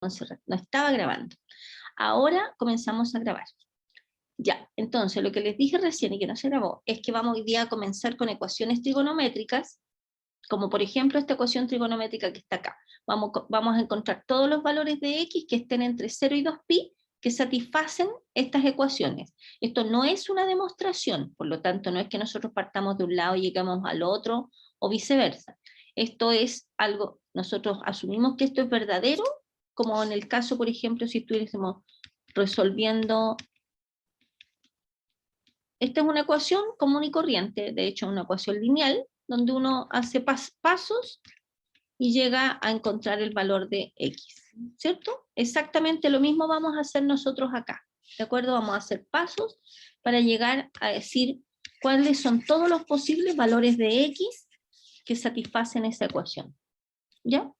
Montserrat, no estaba grabando. Ahora comenzamos a grabar. Ya, entonces lo que les dije recién y que no se grabó, es que vamos hoy día a comenzar con ecuaciones trigonométricas, como por ejemplo esta ecuación trigonométrica que está acá. Vamos a encontrar todos los valores de x que estén entre 0 y 2pi, que satisfacen estas ecuaciones. Esto no es una demostración, por lo tanto no es que nosotros partamos de un lado y llegamos al otro, o viceversa. Esto es algo, nosotros asumimos que esto es verdadero, como en el caso, por ejemplo, si estuviésemos resolviendo... Esta es una ecuación común y corriente, de hecho una ecuación lineal, donde uno hace pasos y llega a encontrar el valor de x, ¿cierto? Exactamente lo mismo vamos a hacer nosotros acá, ¿de acuerdo? Vamos a hacer pasos para llegar a decir cuáles son todos los posibles valores de x que satisfacen esa ecuación, ¿ya?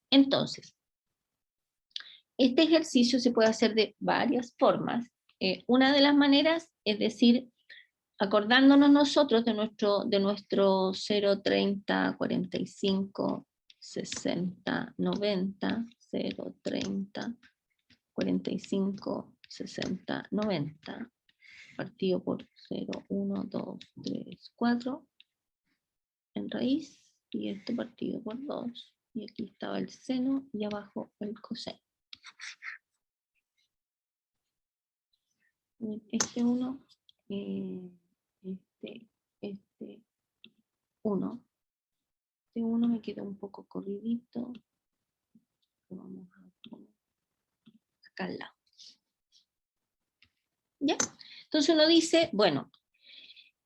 Entonces, este ejercicio se puede hacer de varias formas. Una de las maneras es decir, acordándonos nosotros de nuestro 0, 30, 45, 60, 90, 0, 30, 45, 60, 90, partido por 0, 1, 2, 3, 4, en raíz, y esto partido por 2, y aquí estaba el seno, y abajo el coseno. Este 1, este 1. Este 1 me queda un poco corridito. Vamos a poner acá al lado. ¿Ya? Entonces uno dice, bueno,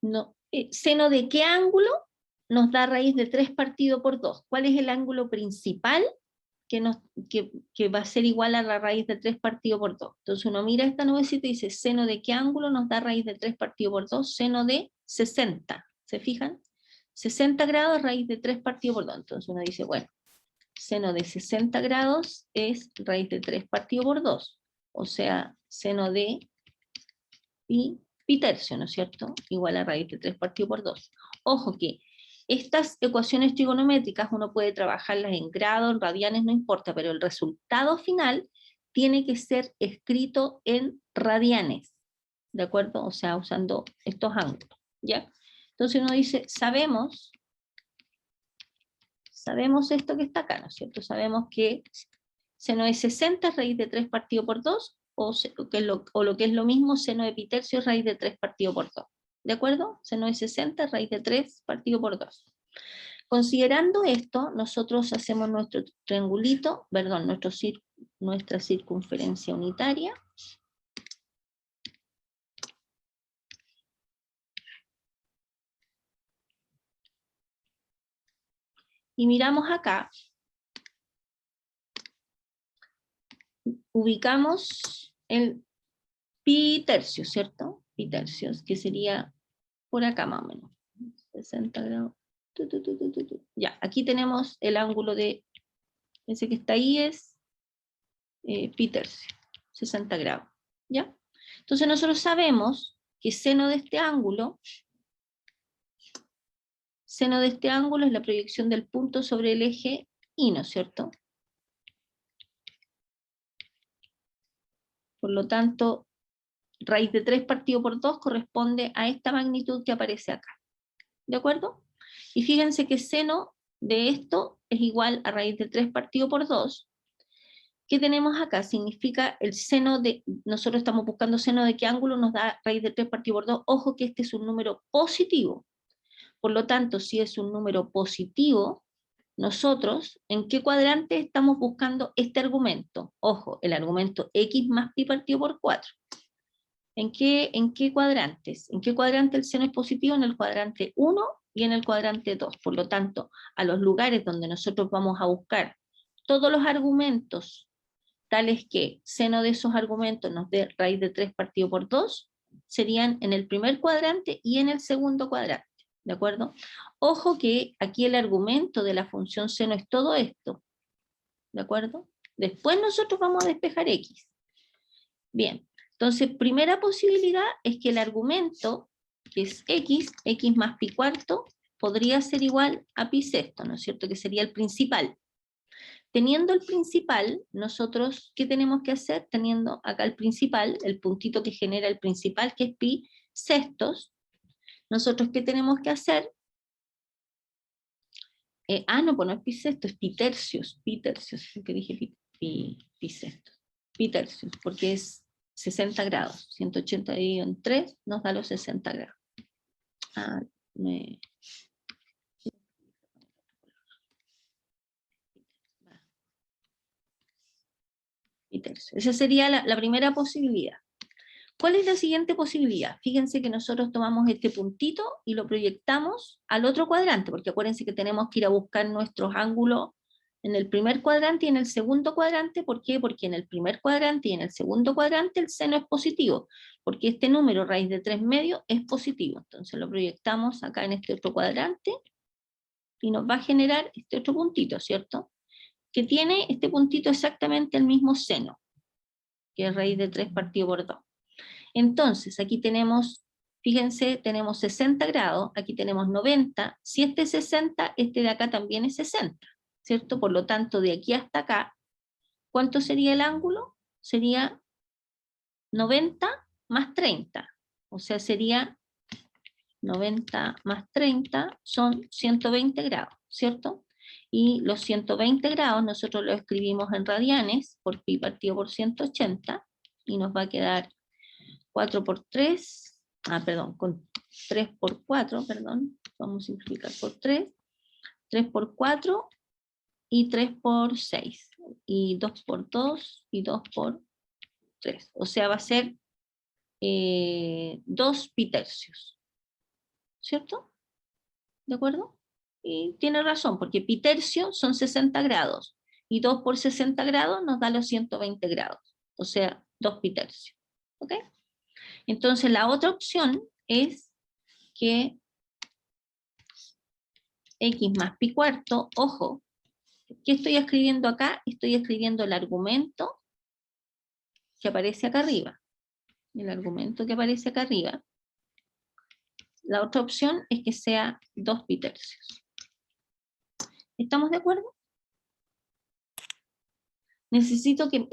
no, ¿seno de qué ángulo nos da raíz de 3 partido por 2? ¿Cuál es el ángulo principal que va a ser igual a la raíz de 3 partido por 2? Entonces uno mira esta nubecita y dice, ¿seno de qué ángulo nos da raíz de 3 partido por 2? Seno de 60, ¿se fijan? 60 grados raíz de 3 partido por 2. Entonces uno dice, bueno, seno de 60 grados es raíz de 3 partido por 2. O sea, seno de pi tercio, ¿no es cierto? Igual a raíz de 3 partido por 2. Ojo que estas ecuaciones trigonométricas uno puede trabajarlas en grado, en radianes, no importa, pero el resultado final tiene que ser escrito en radianes, ¿de acuerdo? O sea, usando estos ángulos, ¿ya? Entonces uno dice, sabemos esto que está acá, ¿no es cierto? Sabemos que seno de 60 es raíz de 3 partido por 2, o lo que es lo mismo, seno de pi tercio es raíz de 3 partido por 2. ¿De acuerdo? Seno de 60 es raíz de 3 partido por 2. Considerando esto, nosotros hacemos nuestro triangulito, perdón, nuestra circunferencia unitaria. Y miramos acá, ubicamos el pi tercio, ¿cierto? Pi tercios, que sería por acá más o menos. 60 grados. Ya, aquí tenemos el ángulo de, ese que está ahí es pi tercio, 60 grados. ¿Ya? Entonces nosotros sabemos que seno de este ángulo es la proyección del punto sobre el eje Y, ¿no es cierto? Por lo tanto, raíz de 3 partido por 2 corresponde a esta magnitud que aparece acá. ¿De acuerdo? Y fíjense que seno de esto es igual a raíz de 3 partido por 2. ¿Qué tenemos acá? Significa el seno de, nosotros estamos buscando seno de qué ángulo nos da raíz de 3 partido por 2. Ojo que este es un número positivo. Por lo tanto, si es un número positivo, nosotros, ¿en qué cuadrante estamos buscando este argumento? Ojo, el argumento x más pi partido por 4. ¿En qué cuadrantes? ¿En qué cuadrante el seno es positivo? En el cuadrante 1 y en el cuadrante 2. Por lo tanto, a los lugares donde nosotros vamos a buscar todos los argumentos, tales que seno de esos argumentos nos dé raíz de 3 partido por 2, serían en el primer cuadrante y en el segundo cuadrante. ¿De acuerdo? Ojo que aquí el argumento de la función seno es todo esto. ¿De acuerdo? Después nosotros vamos a despejar x. Bien. Entonces, primera posibilidad es que el argumento, que es x más pi cuarto, podría ser igual a pi sexto, ¿no es cierto? Que sería el principal. Teniendo el principal, nosotros, ¿qué tenemos que hacer? Teniendo acá el principal, el puntito que genera el principal, que es pi sextos, nosotros, ¿qué tenemos que hacer? No, pues no es pi sextos, es pi tercios, que dije pi sextos, pi tercios, porque es 60 grados, 180 dividido en 3 nos da los 60 grados. Esa sería la primera posibilidad. ¿Cuál es la siguiente posibilidad? Fíjense que nosotros tomamos este puntito y lo proyectamos al otro cuadrante, porque acuérdense que tenemos que ir a buscar nuestros ángulos en el primer cuadrante y en el segundo cuadrante. ¿Por qué? Porque en el primer cuadrante y en el segundo cuadrante el seno es positivo, porque este número, raíz de 3 medios, es positivo. Entonces lo proyectamos acá en este otro cuadrante y nos va a generar este otro puntito, ¿cierto? Que tiene este puntito exactamente el mismo seno, que es raíz de 3 partido por 2. Entonces, aquí tenemos, fíjense, tenemos 60 grados, aquí tenemos 90, si este es 60, este de acá también es 60, ¿cierto? Por lo tanto, de aquí hasta acá, ¿cuánto sería el ángulo? Sería 90 más 30, o sea, sería 90 más 30 son 120 grados, ¿cierto? Y los 120 grados nosotros los escribimos en radianes, por pi partido por 180, y nos va a quedar 4 por 3, con 3 por 4, vamos a simplificar por 3, 3 por 4 y 3 por 6, y 2 por 2 y 2 por 3, o sea, va a ser 2 pi tercios, ¿cierto? ¿De acuerdo? Y tiene razón, porque pi tercio son 60 grados, y 2 por 60 grados nos da los 120 grados, o sea, 2 pi tercios, ¿ok? Entonces la otra opción es que x más pi cuarto, ojo, ¿qué estoy escribiendo acá? Estoy escribiendo el argumento que aparece acá arriba. El argumento que aparece acá arriba. La otra opción es que sea 2 pi tercios. ¿Estamos de acuerdo? Necesito que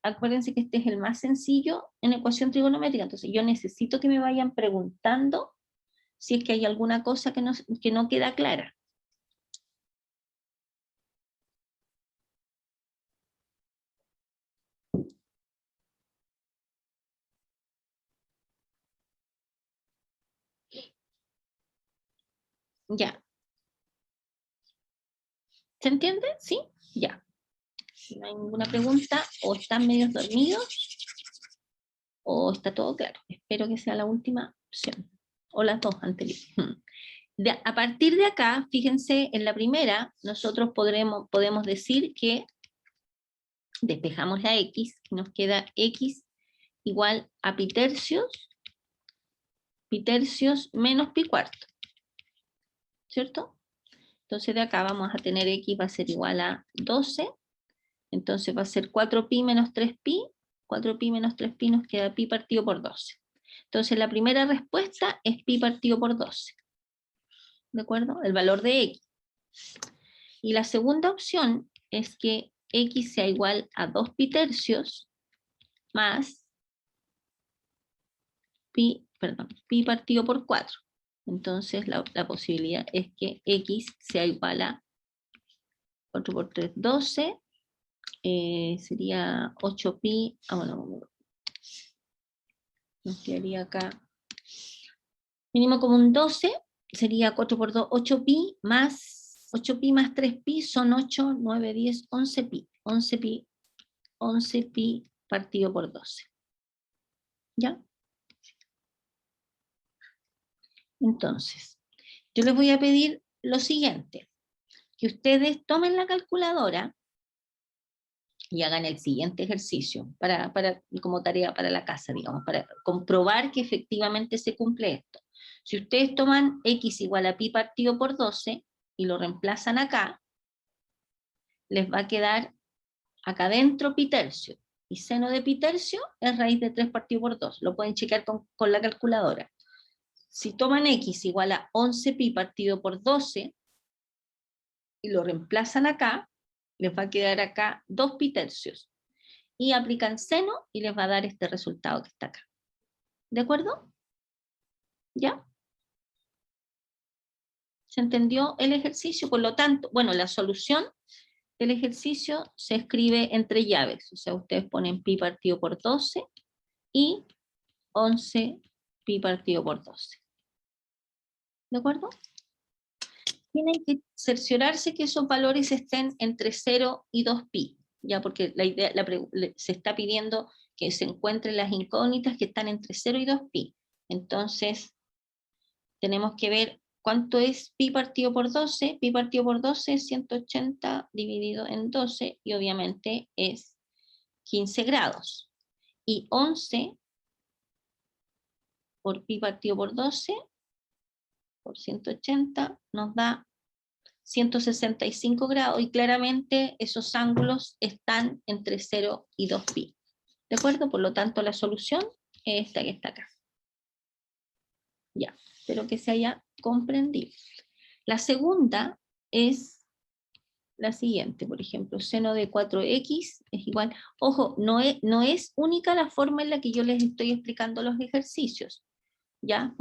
acuérdense que este es el más sencillo en ecuación trigonométrica, entonces yo necesito que me vayan preguntando si es que hay alguna cosa que no queda clara. Ya. ¿Se entiende? ¿Sí? Ya. Si no hay ninguna pregunta, o están medios dormidos, o está todo claro. Espero que sea la última opción, o las dos anteriores. A partir de acá, fíjense, en la primera, nosotros podemos decir que despejamos la x, y nos queda x igual a pi tercios menos pi cuarto, ¿cierto? Entonces de acá vamos a tener x va a ser igual a 12, entonces va a ser 4pi menos 3pi, 4pi menos 3pi nos queda pi partido por 12. Entonces la primera respuesta es pi partido por 12, ¿de acuerdo? El valor de x. Y la segunda opción es que x sea igual a 2 pi tercios más pi partido por 4. Entonces la posibilidad es que x sea igual a 4 por 3, 12, sería 8pi, nos quedaría acá mínimo como un 12, sería 4 por 2, 8pi más 3pi son 8, 9, 10, 11pi, 11pi partido por 12. ¿Ya? Entonces, yo les voy a pedir lo siguiente, que ustedes tomen la calculadora y hagan el siguiente ejercicio como tarea para la casa, digamos, para comprobar que efectivamente se cumple esto. Si ustedes toman x igual a pi partido por 12 y lo reemplazan acá, les va a quedar acá adentro pi tercio, y seno de pi tercio es raíz de 3 partido por 2, lo pueden checar con la calculadora. Si toman x igual a 11pi partido por 12 y lo reemplazan acá, Les va a quedar acá 2 pi tercios. Y aplican seno y les va a dar este resultado que está acá. ¿De acuerdo? ¿Ya? ¿Se entendió el ejercicio? Por lo tanto, bueno, la solución del ejercicio se escribe entre llaves. O sea, ustedes ponen pi partido por 12 y 11 pi partido por 12. ¿De acuerdo? Tienen que cerciorarse que esos valores estén entre 0 y 2 pi, ya porque la idea, se está pidiendo que se encuentren las incógnitas que están entre 0 y 2 pi. Entonces, tenemos que ver cuánto es pi partido por 12. Pi partido por 12 es 180 dividido en 12, y obviamente es 15 grados. Y 11 por pi partido por 12, por 180, nos da 165 grados, y claramente esos ángulos están entre 0 y 2 pi. ¿De acuerdo? Por lo tanto, la solución es esta que está acá. Ya, espero que se haya comprendido. La segunda es la siguiente, por ejemplo, seno de 4x es igual. Ojo, no es única la forma en la que yo les estoy explicando los ejercicios. ¿Ya?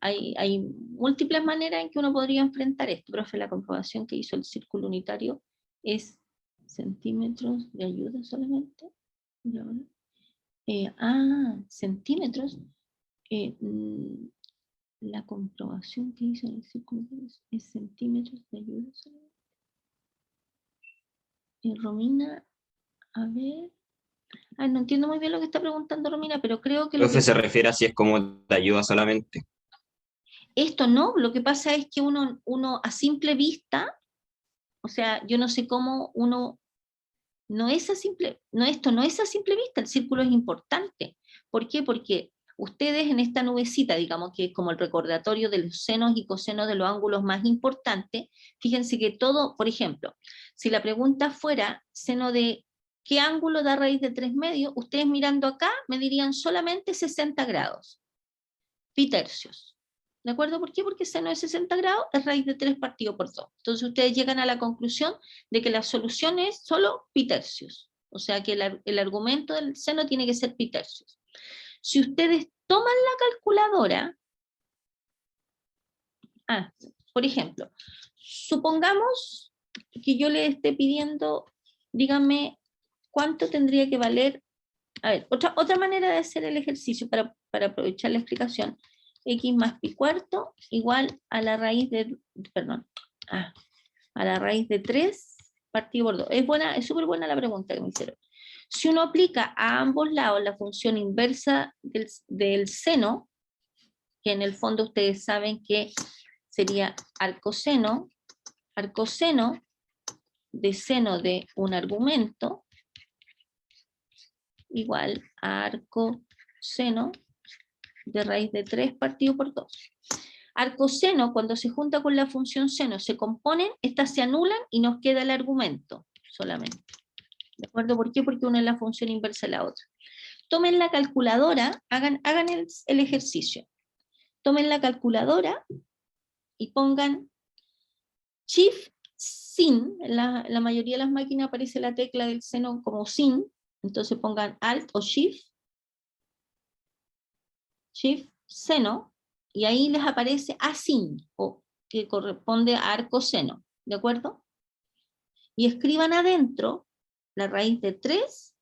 Hay múltiples maneras en que uno podría enfrentar esto. Profe, la comprobación que hizo el círculo unitario es centímetros de ayuda solamente. Centímetros. La comprobación que hizo en el círculo es centímetros de ayuda solamente. Romina, a ver. No entiendo muy bien lo que está preguntando Romina, pero creo que lo Profe, que... se refiere a si es como de ayuda solamente. Esto no, lo que pasa es que uno a simple vista, o sea, yo no sé cómo uno, esto no es a simple vista, el círculo es importante. ¿Por qué? Porque ustedes en esta nubecita, digamos que es como el recordatorio de los senos y cosenos de los ángulos más importantes, fíjense que todo, por ejemplo, si la pregunta fuera seno de ¿qué ángulo da raíz de 3 medios? Ustedes mirando acá me dirían solamente 60 grados, pi tercios. ¿De acuerdo? ¿Por qué? Porque seno de 60 grados es raíz de 3 partido por 2. Entonces ustedes llegan a la conclusión de que la solución es solo pi tercios. O sea que el argumento del seno tiene que ser pi tercios. Si ustedes toman la calculadora, por ejemplo, supongamos que yo le esté pidiendo, díganme, ¿cuánto tendría que valer? A ver, otra manera de hacer el ejercicio para aprovechar la explicación. X más pi cuarto igual a la raíz de, a la raíz de 3 partido por 2. Es súper buena la pregunta que me hicieron. Si uno aplica a ambos lados la función inversa del seno, que en el fondo ustedes saben que sería arcoseno de seno de un argumento, igual a arcoseno de raíz de 3 partido por 2. Arcoseno, cuando se junta con la función seno, se componen, estas se anulan y nos queda el argumento solamente. ¿De acuerdo? ¿Por qué? Porque una es la función inversa de la otra. Tomen la calculadora, hagan el ejercicio. Tomen la calculadora y pongan Shift sin, la mayoría de las máquinas aparece la tecla del seno como sin, entonces pongan Alt o Shift seno, y ahí les aparece asin, o que corresponde a arcoseno, ¿de acuerdo? Y escriban adentro la raíz de 3,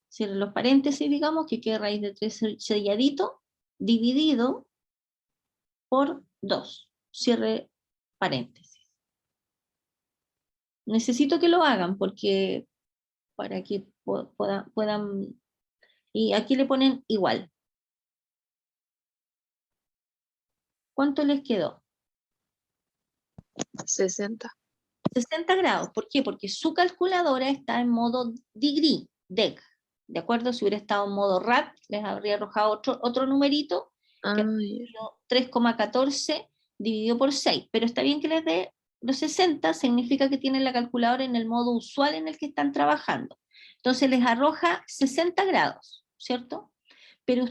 cierren los paréntesis, digamos, que quede raíz de 3 selladito, dividido por 2, cierre paréntesis. Necesito que lo hagan porque para que puedan, y aquí le ponen igual. ¿Cuánto les quedó? 60. 60 grados. ¿Por qué? Porque su calculadora está en modo degree, DEG. ¿De acuerdo? Si hubiera estado en modo RAT, les habría arrojado otro numerito, que es 3,14 dividido por 6. Pero está bien que les dé los 60, significa que tienen la calculadora en el modo usual en el que están trabajando. Entonces les arroja 60 grados, ¿cierto? Pero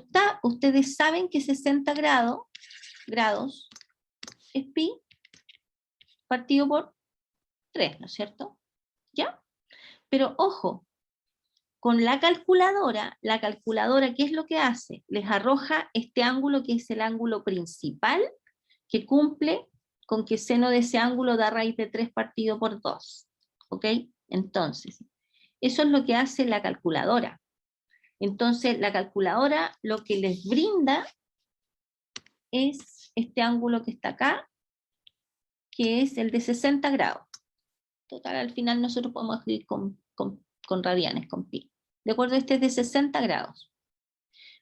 ustedes saben que 60 grados es pi partido por 3, ¿no es cierto? ¿Ya? Pero ojo, con la calculadora, ¿qué es lo que hace? Les arroja este ángulo que es el ángulo principal, que cumple con que seno de ese ángulo da raíz de 3 partido por 2. ¿Ok? Entonces, eso es lo que hace la calculadora. Entonces, la calculadora lo que les brinda es este ángulo que está acá, que es el de 60 grados. Total, al final nosotros podemos escribir con radianes, con pi. ¿De acuerdo? Este es de 60 grados.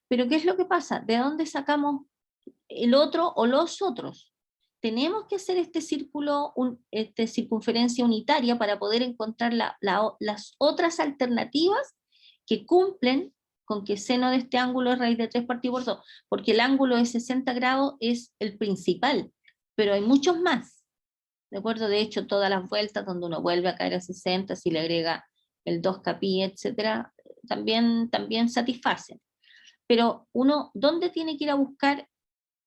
Pero ¿qué es lo que pasa? ¿De dónde sacamos el otro o los otros? Tenemos que hacer este círculo, circunferencia unitaria para poder encontrar las otras alternativas que cumplen con que seno de este ángulo es raíz de 3 partido por 2, porque el ángulo de 60 grados es el principal, pero hay muchos más. ¿De acuerdo? De hecho, todas las vueltas donde uno vuelve a caer a 60, si le agrega el 2kπ, etcétera, también satisfacen. Pero uno, ¿dónde tiene que ir a buscar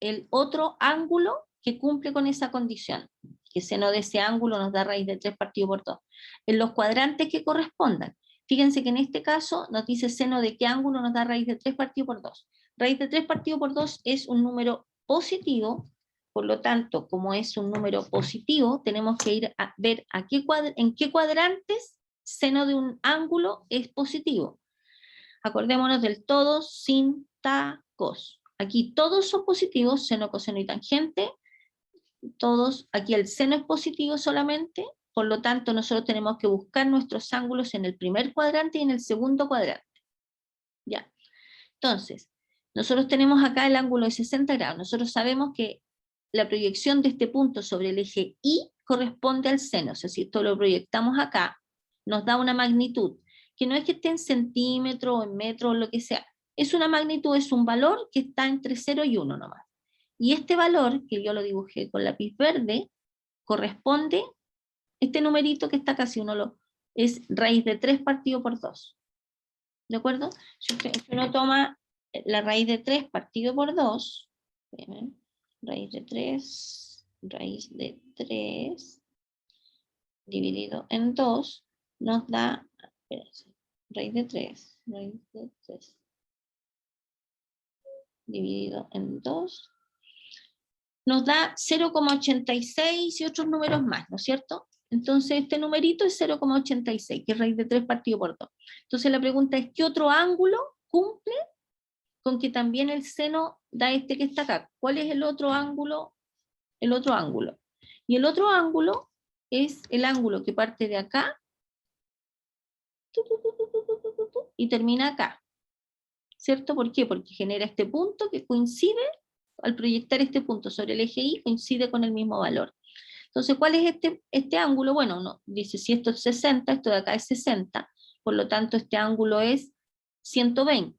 el otro ángulo que cumple con esa condición? Que seno de ese ángulo nos da raíz de 3 partido por 2. En los cuadrantes que correspondan. Fíjense que en este caso nos dice seno de qué ángulo nos da raíz de 3 partido por 2. Raíz de 3 partido por 2 es un número positivo, por lo tanto, como es un número positivo, tenemos que ir a ver en qué cuadrantes seno de un ángulo es positivo. Acordémonos del todo, sin, ta, cos. Aquí todos son positivos, seno, coseno y tangente. Todos, aquí el seno es positivo solamente, por lo tanto nosotros tenemos que buscar nuestros ángulos en el primer cuadrante y en el segundo cuadrante. Ya. Entonces, nosotros tenemos acá el ángulo de 60 grados. Nosotros sabemos que la proyección de este punto sobre el eje Y corresponde al seno. O sea, si esto lo proyectamos acá, nos da una magnitud, que no es que esté en centímetro o en metro o lo que sea. Es una magnitud, es un valor que está entre 0 y 1 nomás. Y este valor, que yo lo dibujé con lápiz verde, corresponde, este numerito que está acá, si es raíz de 3 partido por 2. ¿De acuerdo? Si uno toma la raíz de 3 partido por 2, raíz de 3 dividido en 2, nos da, raíz de 3 dividido en 2, nos da 0,86 y otros números más, ¿no es cierto? Entonces este numerito es 0,86, que es raíz de 3 partido por 2. Entonces la pregunta es, ¿qué otro ángulo cumple con que también el seno da este que está acá? ¿Cuál es el otro ángulo? El otro ángulo. Y el otro ángulo es el ángulo que parte de acá y termina acá. ¿Cierto? ¿Por qué? Porque genera este punto que coincide, al proyectar este punto sobre el eje Y, coincide con el mismo valor. Entonces, ¿cuál es este ángulo? Bueno, uno dice, si esto es 60, esto de acá es 60, por lo tanto este ángulo es 120,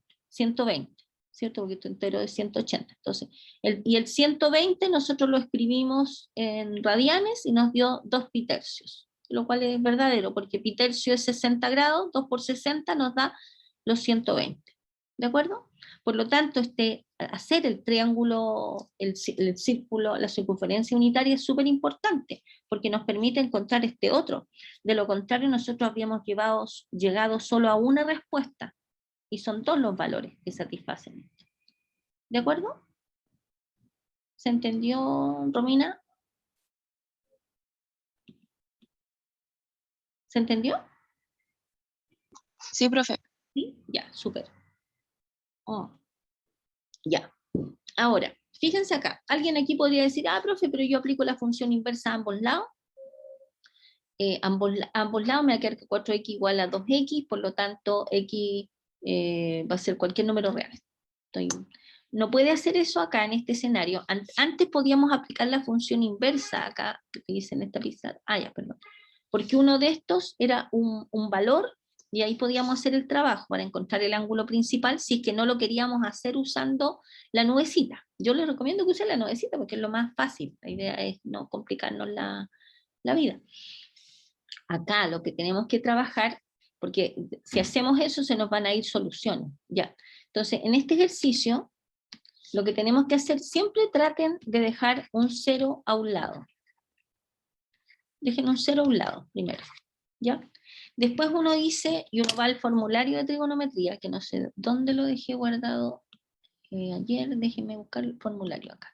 ¿cierto? Porque esto entero es 180. Entonces, el 120 nosotros lo escribimos en radianes y nos dio 2 pitercios, lo cual es verdadero, porque pitercio es 60 grados, 2 por 60 nos da los 120. ¿De acuerdo? Por lo tanto, hacer el triángulo, el círculo, la circunferencia unitaria es súper importante, porque nos permite encontrar este otro. De lo contrario, nosotros habríamos llegado solo a una respuesta, y son 2 los valores que satisfacen esto. ¿De acuerdo? ¿Se entendió, Romina? ¿Se entendió? Sí, profe. Sí, ya, súper. Oh. Ya. Ahora, fíjense acá. Alguien aquí podría decir, profe, pero yo aplico la función inversa a ambos lados. Ambos lados me va a quedar que 4x igual a 2x, por lo tanto, x va a ser cualquier número real. No puede hacer eso acá en este escenario. Antes podíamos aplicar la función inversa acá, que dice en esta pizarra. Ya, perdón. Porque uno de estos era un valor, y ahí podíamos hacer el trabajo para encontrar el ángulo principal, si es que no lo queríamos hacer usando la nubecita. Yo les recomiendo que usen la nubecita porque es lo más fácil. La idea es no complicarnos la vida. Acá lo que tenemos que trabajar, porque si hacemos eso se nos van a ir soluciones. Ya. Entonces, en este ejercicio, lo que tenemos que hacer, siempre traten de dejar un 0 a un lado. Dejen un 0 a un lado primero, ¿ya? Después uno dice, y uno va al formulario de trigonometría, que no sé dónde lo dejé guardado ayer, déjenme buscar el formulario acá.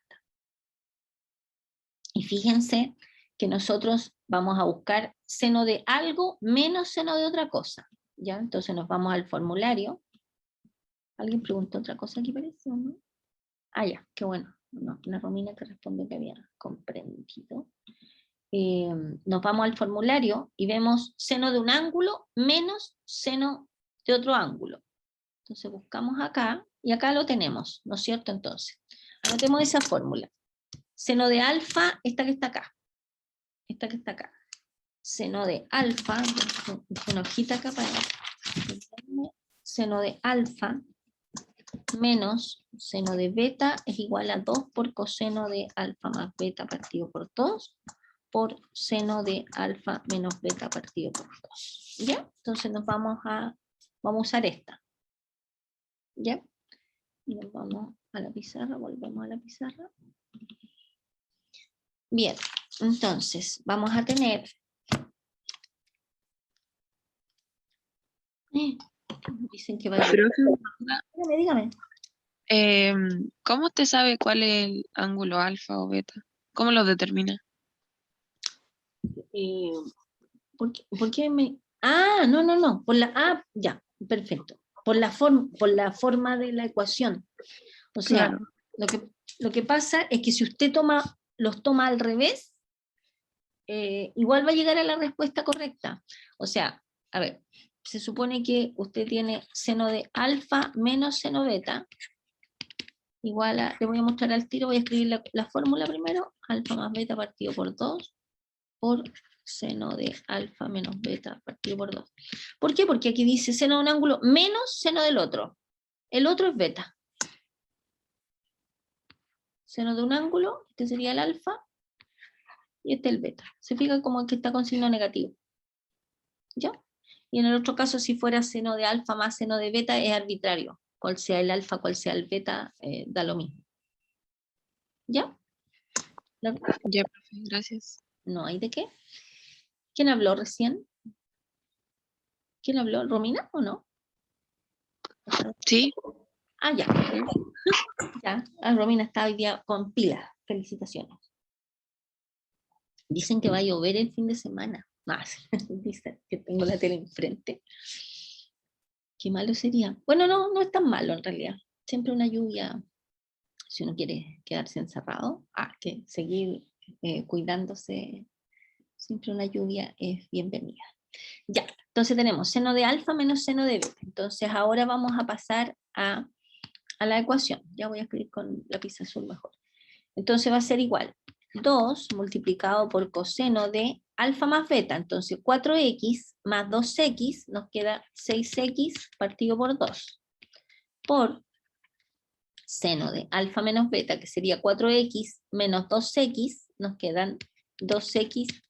Y fíjense que nosotros vamos a buscar seno de algo menos seno de otra cosa, ¿ya? Entonces nos vamos al formulario. ¿Alguien preguntó otra cosa aquí parece, o no? Ah, ya, qué bueno. No, la Romina que respondió que había comprendido. Nos vamos al formulario y vemos seno de un ángulo menos seno de otro ángulo. Entonces buscamos acá, y acá lo tenemos, ¿no es cierto? Entonces, anotemos esa fórmula. Seno de alfa, esta que está acá. Esta que está acá. Seno de alfa, una hojita acá para... Seno de alfa menos seno de beta es igual a 2 por coseno de alfa más beta partido por 2 por seno de alfa menos beta partido por 2. ¿Ya? Entonces nos vamos a usar esta. ¿Ya? Y nos vamos a la pizarra, volvemos a la pizarra. Bien, entonces vamos a tener... dicen que va a... Dígame. ¿Cómo usted sabe cuál es el ángulo alfa o beta? ¿Cómo lo determina? ¿Por qué me...? Ah, no. Por la, ya, perfecto. Por la forma de la ecuación. O sea, Claro. lo que pasa es que si usted los toma al revés, igual va a llegar a la respuesta correcta. O sea, a ver, se supone que usted tiene seno de alfa menos seno beta, igual a, le voy a mostrar al tiro, voy a escribir la fórmula primero, alfa más beta partido por 2, por seno de alfa menos beta partido por 2. ¿Por qué? Porque aquí dice seno de un ángulo menos seno del otro. El otro es beta. Seno de un ángulo, este sería el alfa, y este el beta. Se fija como que está con signo negativo. ¿Ya? Y en el otro caso, si fuera seno de alfa más seno de beta, es arbitrario. Cual sea el alfa, cual sea el beta, da lo mismo. ¿Ya? Ya, profe, gracias. No hay de qué. ¿Quién habló recién? ¿Quién habló? ¿Romina o no? Sí. Ah, ya. Ya, Romina está hoy día con pilas. Felicitaciones. Dicen que va a llover el fin de semana. Más. Dicen que tengo la tele enfrente. Qué malo sería. Bueno, no es tan malo en realidad. Siempre una lluvia, si uno quiere quedarse encerrado, que seguir cuidándose, siempre una lluvia es bienvenida. Ya, entonces tenemos seno de alfa menos seno de beta. Entonces ahora vamos a pasar a la ecuación. Ya voy a escribir con lápiz azul mejor. Entonces va a ser igual 2 multiplicado por coseno de alfa más beta. Entonces 4x más 2x nos queda 6x partido por 2. Por seno de alfa menos beta, que sería 4x menos 2x, nos quedan 2x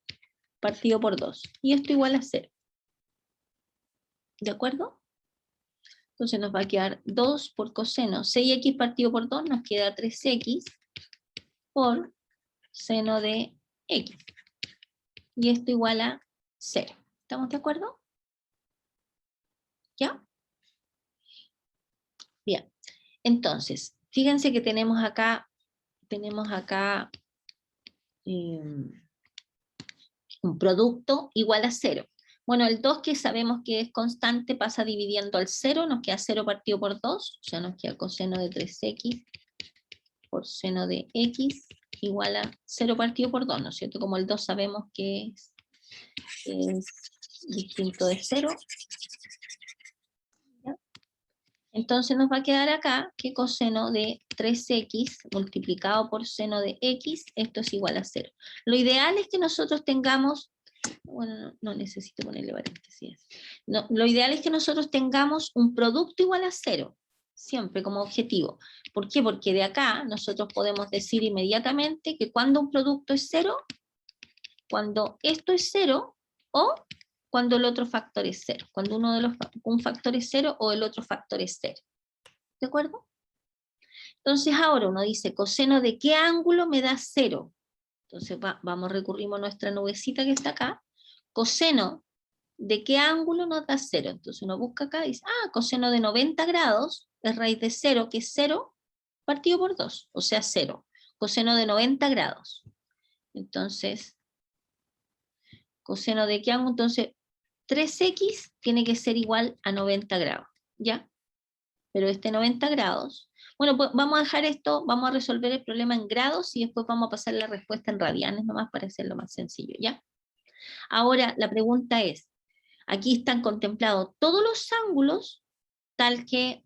partido por 2. Y esto igual a 0. ¿De acuerdo? Entonces nos va a quedar 2 por coseno. 6x partido por 2 nos queda 3x por seno de x. Y esto igual a 0. ¿Estamos de acuerdo? ¿Ya? Bien. Entonces, fíjense que tenemos acá un producto igual a 0. Bueno, el 2 que sabemos que es constante pasa dividiendo al 0, nos queda 0 partido por 2, o sea, nos queda coseno de 3x por seno de x igual a 0 partido por 2, ¿no es cierto? Como el 2 sabemos que es distinto de 0. ¿Ya? Entonces nos va a quedar acá que coseno de 3x multiplicado por seno de x, esto es igual a 0. Lo ideal es que nosotros tengamos, bueno, no necesito ponerle paréntesis. No, lo ideal es que nosotros tengamos un producto igual a 0, siempre como objetivo. ¿Por qué? Porque de acá nosotros podemos decir inmediatamente que cuando un producto es 0, cuando esto es 0, o cuando el otro factor es 0. Cuando un factor es 0 o el otro factor es 0. ¿De acuerdo? Entonces ahora uno dice, coseno de qué ángulo me da 0. Entonces recurrimos a nuestra nubecita que está acá. Coseno, ¿de qué ángulo nos da 0? Entonces uno busca acá y dice, coseno de 90 grados es raíz de 0, que es 0 partido por 2, o sea 0. Coseno de 90 grados. Entonces, coseno de qué ángulo, entonces 3x tiene que ser igual a 90 grados, ¿ya? Pero 90 grados, bueno, pues vamos a dejar esto, vamos a resolver el problema en grados y después vamos a pasar la respuesta en radianes nomás para hacerlo más sencillo, ¿ya? Ahora, la pregunta es, aquí están contemplados todos los ángulos, tal que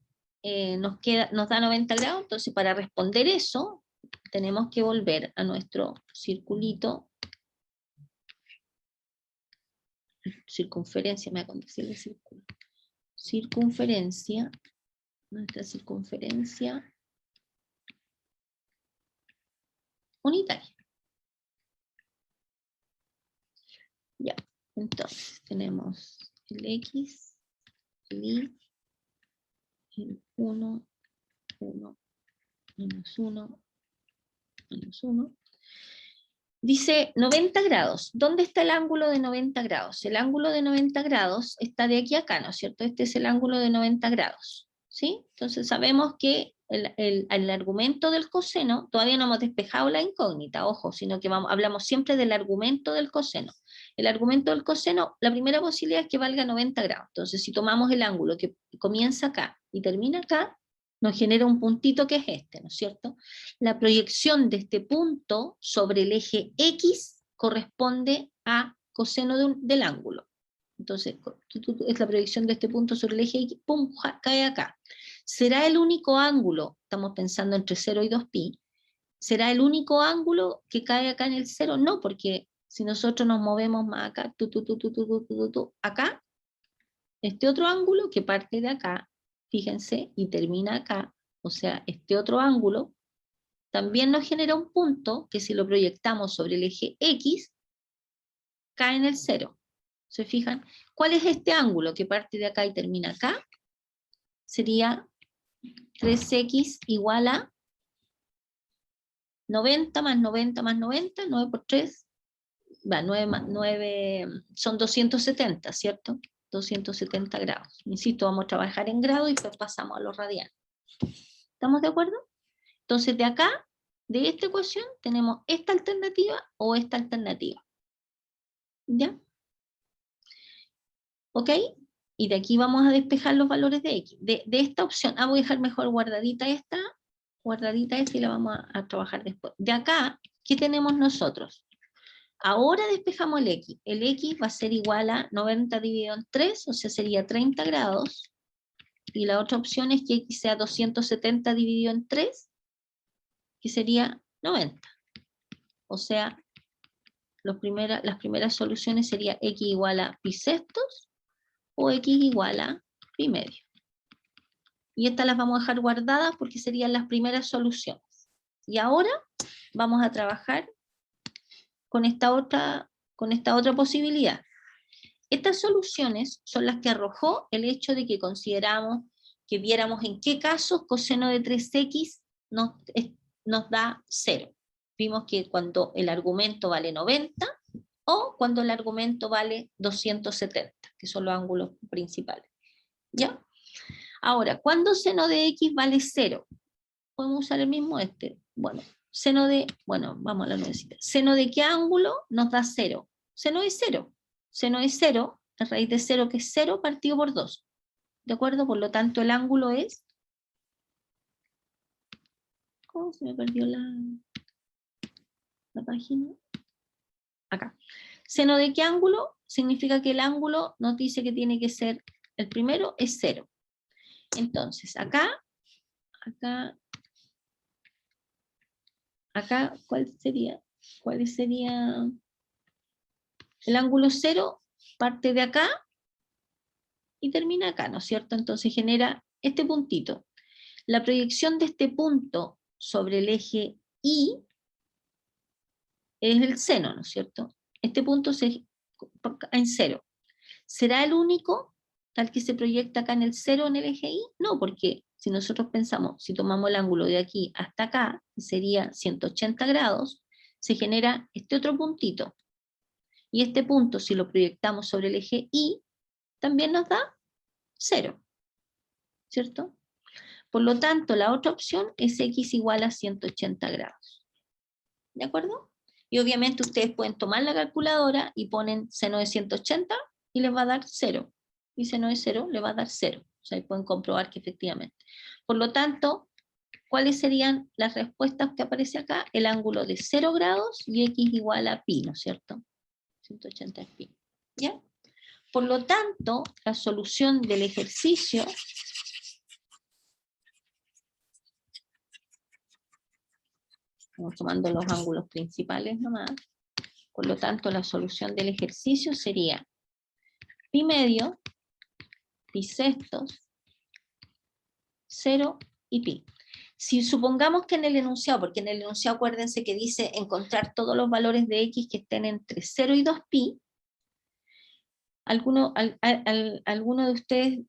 nos da 90 grados, entonces para responder eso, tenemos que volver a nuestro circulito, circunferencia, me voy a decirle círculo, circunferencia, nuestra circunferencia unitaria. Ya, entonces tenemos el X, el Y, el 1, 1, menos 1, menos 1. Dice 90 grados. ¿Dónde está el ángulo de 90 grados? El ángulo de 90 grados está de aquí a acá, ¿no es cierto? Este es el ángulo de 90 grados, ¿sí? Entonces sabemos que el argumento del coseno, todavía no hemos despejado la incógnita, ojo, sino que hablamos siempre del argumento del coseno. El argumento del coseno, la primera posibilidad es que valga 90 grados. Entonces, si tomamos el ángulo que comienza acá y termina acá, nos genera un puntito que es este, ¿no es cierto? La proyección de este punto sobre el eje X corresponde a coseno del ángulo. Entonces, es la proyección de este punto sobre el eje X, ¡pum!, cae acá. ¿Será el único ángulo, estamos pensando entre 0 y 2pi, será el único ángulo que cae acá en el 0? No, porque si nosotros nos movemos más acá, acá, este otro ángulo que parte de acá, fíjense, y termina acá, o sea, este otro ángulo, también nos genera un punto que si lo proyectamos sobre el eje X, cae en el 0. ¿Se fijan? ¿Cuál es este ángulo que parte de acá y termina acá? Sería 3x igual a 90 más 90 más 90, 9 por 3, 9 más 9, son 270, ¿cierto? 270 grados. Insisto, vamos a trabajar en grados y después pasamos a los radianes. ¿Estamos de acuerdo? Entonces de acá, de esta ecuación, tenemos esta alternativa o esta alternativa. ¿Ya? ¿Ok? Y de aquí vamos a despejar los valores de X. De esta opción, voy a dejar mejor guardadita esta y la vamos a trabajar después. De acá, ¿qué tenemos nosotros? Ahora despejamos el X. El X va a ser igual a 90 dividido en 3, o sea, sería 30 grados. Y la otra opción es que X sea 270 dividido en 3, que sería 90. O sea, las primeras soluciones serían X igual a pi sextos o X igual a pi medio. Y estas las vamos a dejar guardadas porque serían las primeras soluciones. Y ahora vamos a trabajar con esta otra posibilidad. Estas soluciones son las que arrojó el hecho de que consideramos que viéramos en qué casos coseno de 3x nos da 0. Vimos que cuando el argumento vale 90 o cuando el argumento vale 270, que son los ángulos principales. ¿Ya? Ahora, ¿cuándo seno de x vale 0? Podemos usar el mismo Bueno, vamos a la nuevecita. ¿Seno de qué ángulo nos da 0? Seno es 0. Seno es 0, la raíz de 0 que es 0 partido por 2. ¿De acuerdo? Por lo tanto, el ángulo es... ¿Cómo se me perdió la página? Acá. ¿Seno de qué ángulo? Significa que el ángulo nos dice que tiene que ser, el primero es 0. Entonces, acá, ¿cuál sería? ¿Cuál sería? El ángulo 0 parte de acá y termina acá, ¿no es cierto? Entonces genera este puntito. La proyección de este punto sobre el eje Y es el seno, ¿no es cierto? Este punto en 0. ¿Será el único tal que se proyecta acá en el 0 en el eje Y? No, porque si nosotros pensamos, si tomamos el ángulo de aquí hasta acá, sería 180 grados, se genera este otro puntito. Y este punto, si lo proyectamos sobre el eje Y, también nos da 0, ¿cierto? Por lo tanto, la otra opción es x igual a 180 grados. ¿De acuerdo? Y obviamente ustedes pueden tomar la calculadora y ponen seno de 180 y les va a dar 0. Y seno de 0 le va a dar 0. O sea, ahí pueden comprobar que efectivamente. Por lo tanto, ¿cuáles serían las respuestas que aparece acá? El ángulo de 0 grados y x igual a pi, ¿no es cierto? 180 es pi. ¿Ya? Por lo tanto, la solución del ejercicio estamos tomando los ángulos principales nomás. Por lo tanto, la solución del ejercicio sería pi medio, pi sextos, 0 y pi. Si supongamos que en el enunciado, porque en el enunciado acuérdense que dice encontrar todos los valores de x que estén entre 0 y 2pi, alguno de ustedes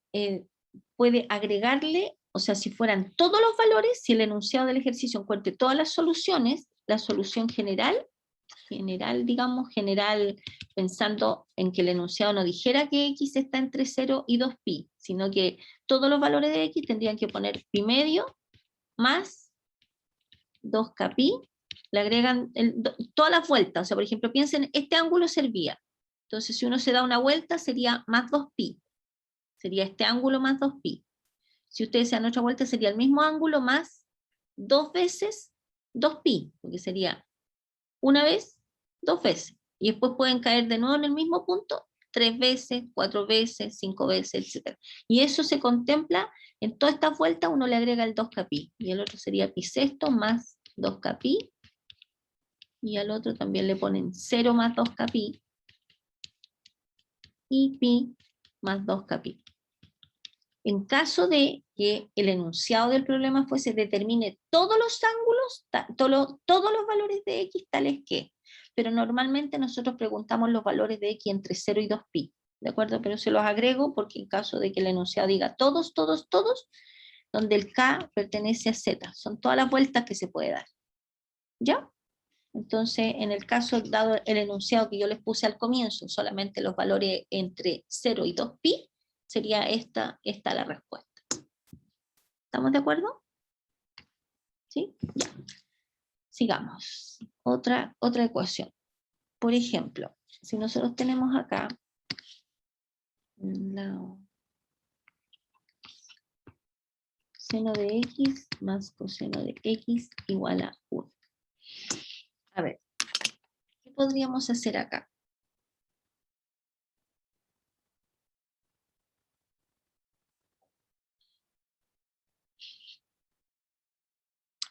puede agregarle, o sea, si fueran todos los valores, si el enunciado del ejercicio encuentre todas las soluciones, la solución general, digamos, pensando en que el enunciado no dijera que x está entre 0 y 2pi, sino que todos los valores de x tendrían que poner pi medio más 2k pi, le agregan todas las vueltas, o sea, por ejemplo, piensen, este ángulo servía, entonces si uno se da una vuelta sería más 2pi, sería este ángulo más 2pi. Si ustedes se dan otra vuelta sería el mismo ángulo más 2 veces 2pi, porque sería una vez, 2 veces, y después pueden caer de nuevo en el mismo punto 3 veces, 4 veces, 5 veces, etc. Y eso se contempla en todas estas vueltas, uno le agrega el 2k pi, y el otro sería pi sexto más 2k pi, y al otro también le ponen 0 más 2k pi, y pi más 2k pi. En caso de que el enunciado del problema fuese determine todos los ángulos, todos los valores de x tales que, pero normalmente nosotros preguntamos los valores de x entre 0 y 2pi, ¿de acuerdo? Pero se los agrego porque en caso de que el enunciado diga todos, todos, todos, donde el k pertenece a z, son todas las vueltas que se puede dar, ¿ya? Entonces, en el caso, dado el enunciado que yo les puse al comienzo, solamente los valores entre 0 y 2pi, sería esta la respuesta. ¿Estamos de acuerdo? ¿Sí? Ya. Sigamos. Otra ecuación. Por ejemplo, si nosotros tenemos acá seno de x más coseno de x igual a 1. A ver, ¿qué podríamos hacer acá?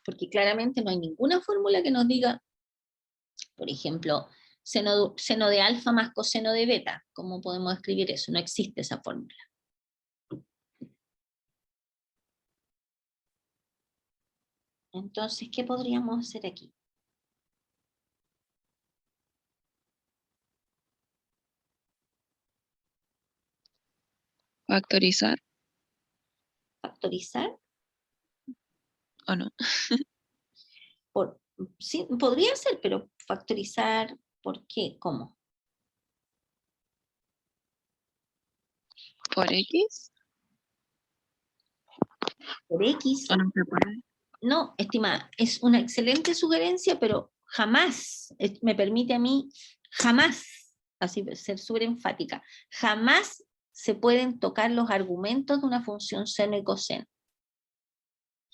Porque claramente no hay ninguna fórmula que nos diga, por ejemplo, seno de alfa más coseno de beta. ¿Cómo podemos escribir eso? No existe esa fórmula. Entonces, ¿qué podríamos hacer aquí? Factorizar ¿Factorizar? o no. Sí, podría ser, pero factorizar, ¿por qué? ¿Cómo? ¿Por x? ¿Por x? ¿O no se puede? No, estimada, es una excelente sugerencia, pero jamás, me permite a mí, jamás, así ser súper enfática, jamás se pueden tocar los argumentos de una función seno y coseno.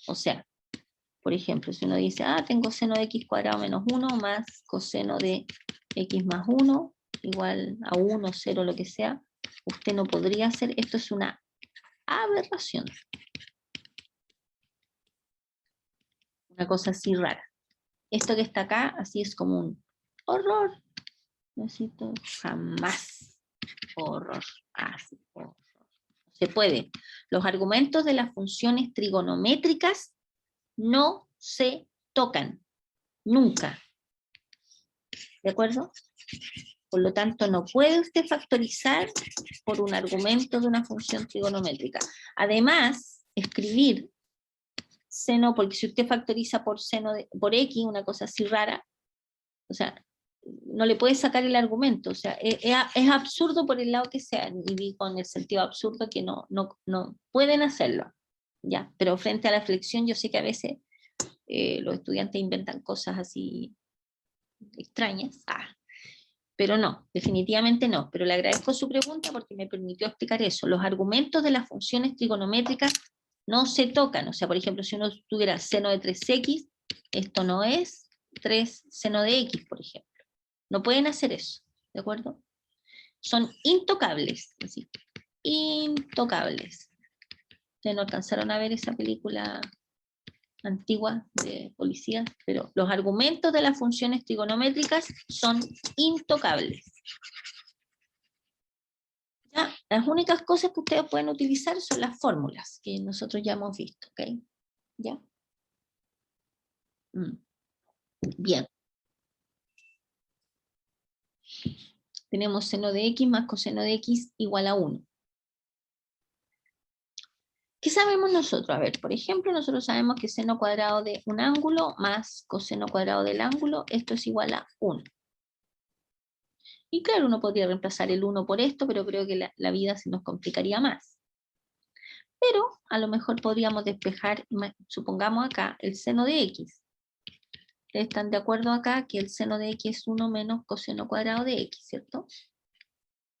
O sea, por ejemplo, si uno dice, tengo seno de x cuadrado menos 1 más coseno de x más 1, igual a 1, 0, lo que sea, usted no podría hacer, esto es una aberración. Una cosa así rara. Esto que está acá, así es como un horror. Necesito jamás. Horror. Así, horror. Se puede. Los argumentos de las funciones trigonométricas no se tocan. Nunca. ¿De acuerdo? Por lo tanto, no puede usted factorizar por un argumento de una función trigonométrica. Además, escribir seno, porque si usted factoriza por seno por x, una cosa así rara, O sea, no le puedes sacar el argumento, o sea, es absurdo por el lado que sea, y digo en el sentido absurdo que no pueden hacerlo, ya, pero frente a la flexión yo sé que a veces los estudiantes inventan cosas así extrañas, pero no, definitivamente no, pero le agradezco su pregunta porque me permitió explicar eso. Los argumentos de las funciones trigonométricas no se tocan, o sea, por ejemplo, si uno tuviera seno de 3x, esto no es 3 seno de x, por ejemplo. No pueden hacer eso, ¿de acuerdo? Son intocables, así, intocables. Ustedes no alcanzaron a ver esa película antigua de policías, pero los argumentos de las funciones trigonométricas son intocables. ¿Ya? Las únicas cosas que ustedes pueden utilizar son las fórmulas que nosotros ya hemos visto, ¿ok? ¿Ya? Bien. Tenemos seno de x más coseno de x igual a 1. ¿Qué sabemos nosotros? A ver, por ejemplo, nosotros sabemos que seno cuadrado de un ángulo más coseno cuadrado del ángulo, esto es igual a 1. Y claro, uno podría reemplazar el 1 por esto, pero creo que la vida se nos complicaría más. Pero a lo mejor podríamos despejar, supongamos acá, el seno de x. ¿Ustedes están de acuerdo acá que el seno de x es 1 menos coseno cuadrado de x, ¿cierto?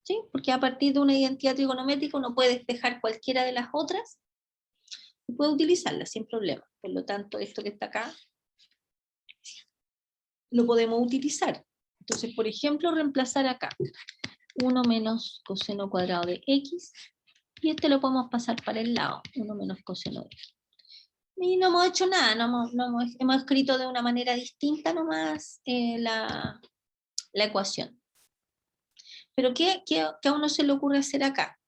¿Sí? Porque a partir de una identidad trigonométrica uno puede despejar cualquiera de las otras y puede utilizarla sin problema. Por lo tanto, esto que está acá lo podemos utilizar. Entonces, por ejemplo, reemplazar acá 1 menos coseno cuadrado de x, y este lo podemos pasar para el lado, 1 menos coseno de x. Y no hemos hecho nada, hemos escrito de una manera distinta nomás la ecuación. Pero ¿qué a uno se le ocurre hacer acá?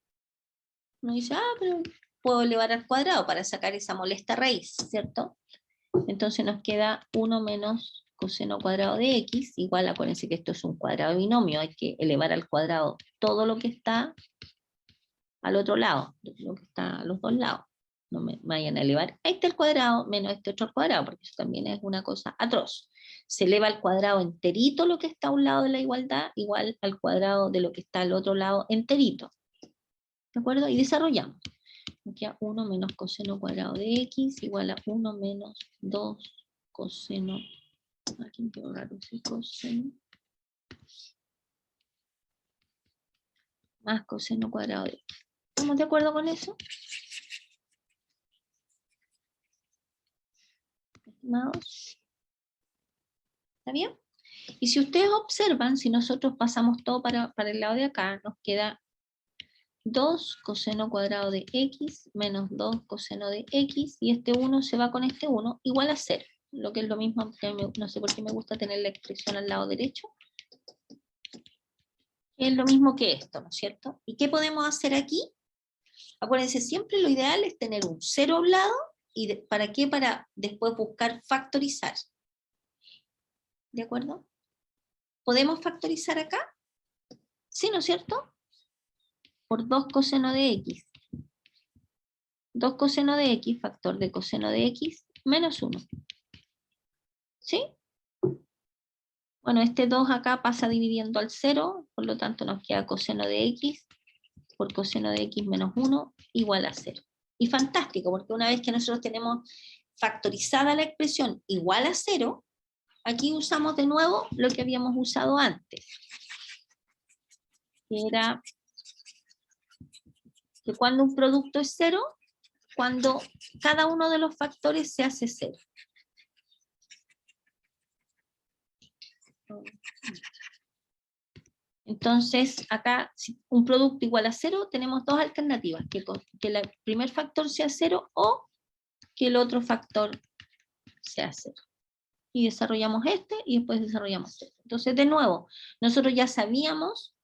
Uno dice, pero puedo elevar al cuadrado para sacar esa molesta raíz, ¿cierto? Entonces nos queda 1 menos coseno cuadrado de x, igual, acuérdense que esto es un cuadrado binomio, hay que elevar al cuadrado todo lo que está al otro lado, lo que está a los dos lados. No me vayan a elevar este al cuadrado menos este otro al cuadrado, porque eso también es una cosa atroz. Se eleva al cuadrado enterito lo que está a un lado de la igualdad, igual al cuadrado de lo que está al otro lado enterito. ¿De acuerdo? Y desarrollamos. Nos queda 1 menos coseno cuadrado de x igual a 1 menos 2 coseno, aquí quedó raro ese coseno, más coseno cuadrado de x. ¿Estamos de acuerdo con eso? Estimados. ¿Está bien? Y si ustedes observan, si nosotros pasamos todo para el lado de acá, nos queda 2 coseno cuadrado de x menos 2 coseno de x, y este 1 se va con este 1, igual a 0. Lo que es lo mismo, no sé por qué me gusta tener la expresión al lado derecho. Es lo mismo que esto, ¿no es cierto? ¿Y qué podemos hacer aquí? Acuérdense, siempre lo ideal es tener un 0 a un lado, y ¿para qué? Para después buscar factorizar. ¿De acuerdo? ¿Podemos factorizar acá? Sí, ¿no es cierto? Por 2 coseno de x. 2 coseno de x, factor de coseno de x, menos 1. ¿Sí? Bueno, este 2 acá pasa dividiendo al 0, por lo tanto nos queda coseno de x por coseno de x menos 1 igual a 0. Y fantástico, porque una vez que nosotros tenemos factorizada la expresión igual a 0, aquí usamos de nuevo lo que habíamos usado antes, que era que cuando un producto es 0, cuando cada uno de los factores se hace 0. Entonces, acá, si un producto igual a 0, tenemos dos alternativas, que el primer factor sea 0 o que el otro factor sea 0. Y desarrollamos este y después desarrollamos este. Entonces, de nuevo, nosotros ya sabíamos,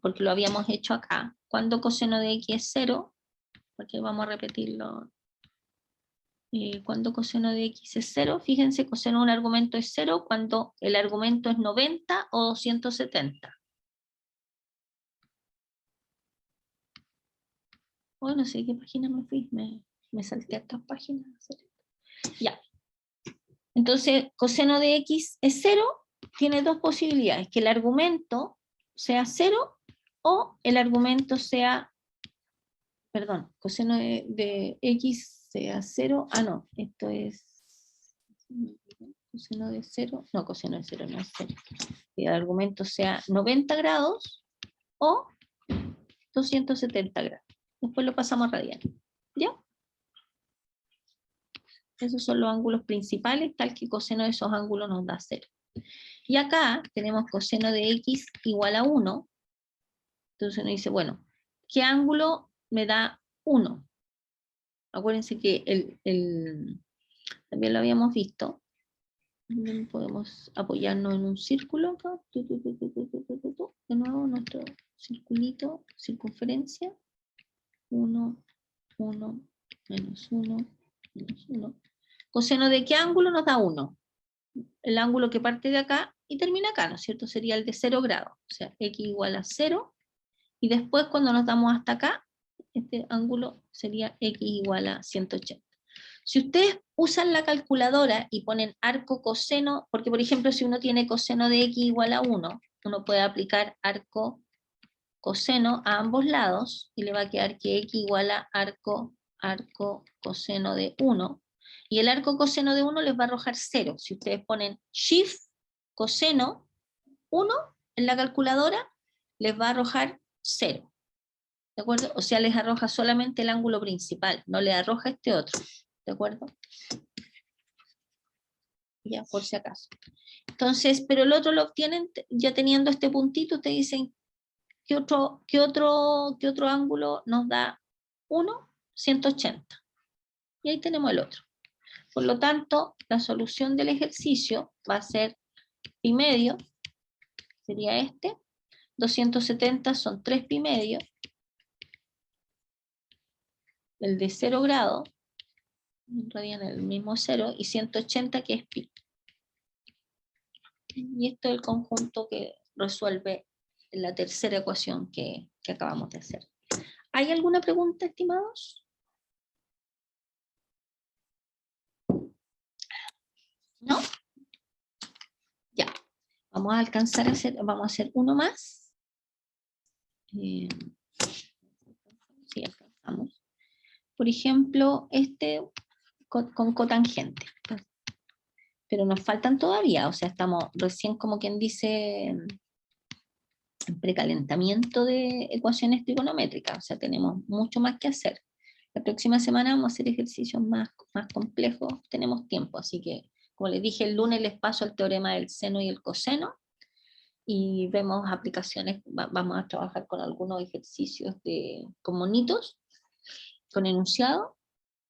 porque lo habíamos hecho acá, cuando coseno de x es 0, porque vamos a repetirlo. Cuando coseno de x es 0, fíjense, coseno de un argumento es 0 cuando el argumento es 90 o 270. Oh, no sé qué página me fui, me salté a estas páginas. Ya. Entonces, coseno de x es 0 tiene dos posibilidades, que el argumento sea 0 o el argumento sea, perdón, coseno de x sea 0, no, esto es coseno de 0, no, coseno de 0 no es 0, que el argumento sea 90 grados o 270 grados. Después lo pasamos a radian, ¿ya? Esos son los ángulos principales, tal que coseno de esos ángulos nos da 0. Y acá tenemos coseno de x igual a 1. Entonces uno dice, bueno, ¿qué ángulo me da 1? Acuérdense que también lo habíamos visto. También podemos apoyarnos en un círculo acá. De nuevo nuestro circulito, circunferencia. 1, 1, menos 1, menos 1. Coseno de qué ángulo nos da 1. El ángulo que parte de acá y termina acá, ¿no es cierto? Sería el de 0 grados. O sea, x igual a 0. Y después cuando nos damos hasta acá, este ángulo sería x igual a 180. Si ustedes usan la calculadora y ponen arco coseno, porque por ejemplo si uno tiene coseno de x igual a 1, uno puede aplicar arco coseno a ambos lados, y le va a quedar que x igual a arco coseno de 1, y el arco coseno de 1 les va a arrojar 0. Si ustedes ponen shift coseno 1 en la calculadora, les va a arrojar 0. ¿De acuerdo? O sea, les arroja solamente el ángulo principal, no le arroja este otro. ¿De acuerdo? Ya, por si acaso. Entonces, pero el otro lo obtienen ya teniendo este puntito, ustedes dicen, ¿qué otro ángulo nos da 1? 180. Y ahí tenemos el otro. Por lo tanto, la solución del ejercicio va a ser pi medio, sería este. 270 son 3 pi medio. El de 0 grados, radian el mismo 0, y 180 que es pi. Y esto es el conjunto que resuelve la tercera ecuación que acabamos de hacer. ¿Hay alguna pregunta, estimados? ¿No? Ya. Vamos a alcanzar a hacer, vamos a hacer uno más. Sí, alcanzamos. Por ejemplo, este con cotangente. Pero nos faltan todavía, o sea, estamos recién como quien dice en precalentamiento de ecuaciones trigonométricas, o sea, tenemos mucho más que hacer. La próxima semana vamos a hacer ejercicios más complejos, tenemos tiempo, así que, como les dije, el lunes les paso el teorema del seno y el coseno, y vemos aplicaciones, vamos a trabajar con algunos ejercicios con monitos, con enunciado,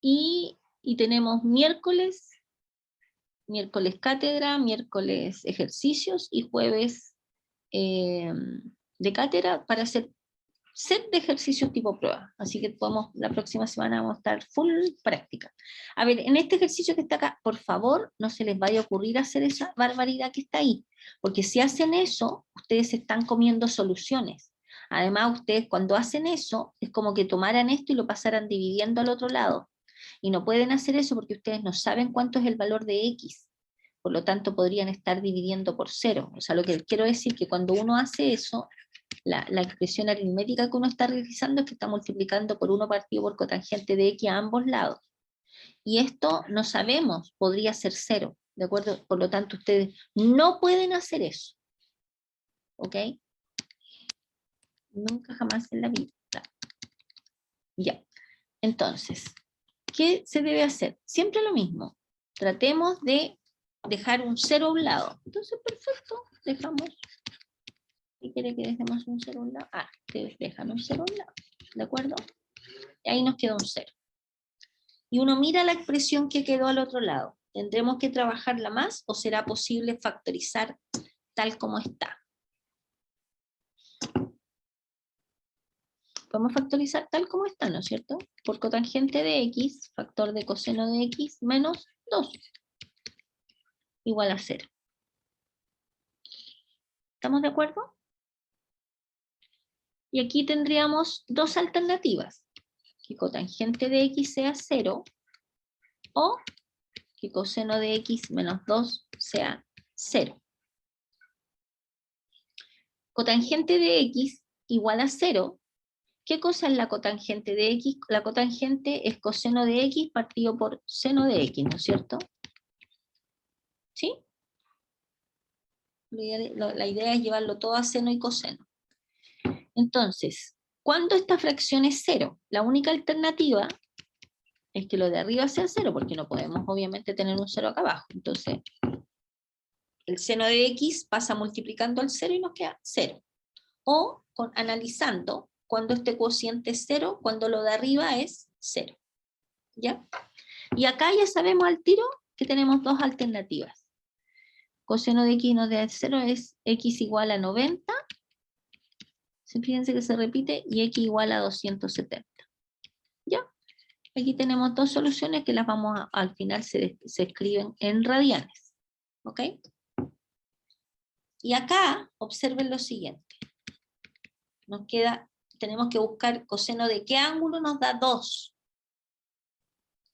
y tenemos miércoles cátedra, miércoles ejercicios, y jueves de cátedra para hacer set de ejercicios tipo prueba. Así que la próxima semana vamos a estar full práctica. A ver, en este ejercicio que está acá, por favor, no se les vaya a ocurrir hacer esa barbaridad que está ahí, porque si hacen eso, ustedes están comiendo soluciones. Además, ustedes cuando hacen eso, es como que tomaran esto y lo pasaran dividiendo al otro lado. Y no pueden hacer eso porque ustedes no saben cuánto es el valor de X. Por lo tanto, podrían estar dividiendo por 0. O sea, lo que quiero decir es que cuando uno hace eso, la expresión aritmética que uno está realizando es que está multiplicando por 1 partido por cotangente de x a ambos lados. Y esto no sabemos, podría ser 0, ¿de acuerdo? Por lo tanto, ustedes no pueden hacer eso. ¿Ok? Nunca jamás en la vida. Ya. Entonces, ¿qué se debe hacer? Siempre lo mismo. Tratemos de dejar un 0 a un lado. Entonces, perfecto, dejamos. ¿Qué quiere que dejemos un 0 a un lado? Ustedes dejan un 0 a un lado, ¿de acuerdo? Y ahí nos queda un 0. Y uno mira la expresión que quedó al otro lado. ¿Tendremos que trabajarla más o será posible factorizar tal como está? Podemos factorizar tal como está, ¿no es cierto? Por cotangente de x, factor de coseno de x menos 2, igual a 0. ¿Estamos de acuerdo? Y aquí tendríamos dos alternativas. Que cotangente de x sea 0 o que coseno de x menos 2 sea 0. cotangente de x igual a 0. ¿Qué cosa es la cotangente de x? La cotangente es coseno de x partido por seno de x, ¿no es cierto? ¿Sí? La idea es llevarlo todo a seno y coseno. Entonces, ¿cuándo esta fracción es 0? La única alternativa es que lo de arriba sea 0, porque no podemos obviamente tener un 0 acá abajo. Entonces, el seno de x pasa multiplicando al 0 y nos queda 0. O analizando cuando este cociente es 0, cuando lo de arriba es 0. ¿Ya? Y acá ya sabemos al tiro que tenemos dos alternativas. Coseno de x nos da 0 es x igual a 90. Fíjense que se repite, y x igual a 270. ¿Ya? Aquí tenemos dos soluciones que las vamos al final se escriben en radianes. ¿Ok? Y acá, observen lo siguiente. Nos queda, tenemos que buscar coseno de qué ángulo nos da 2.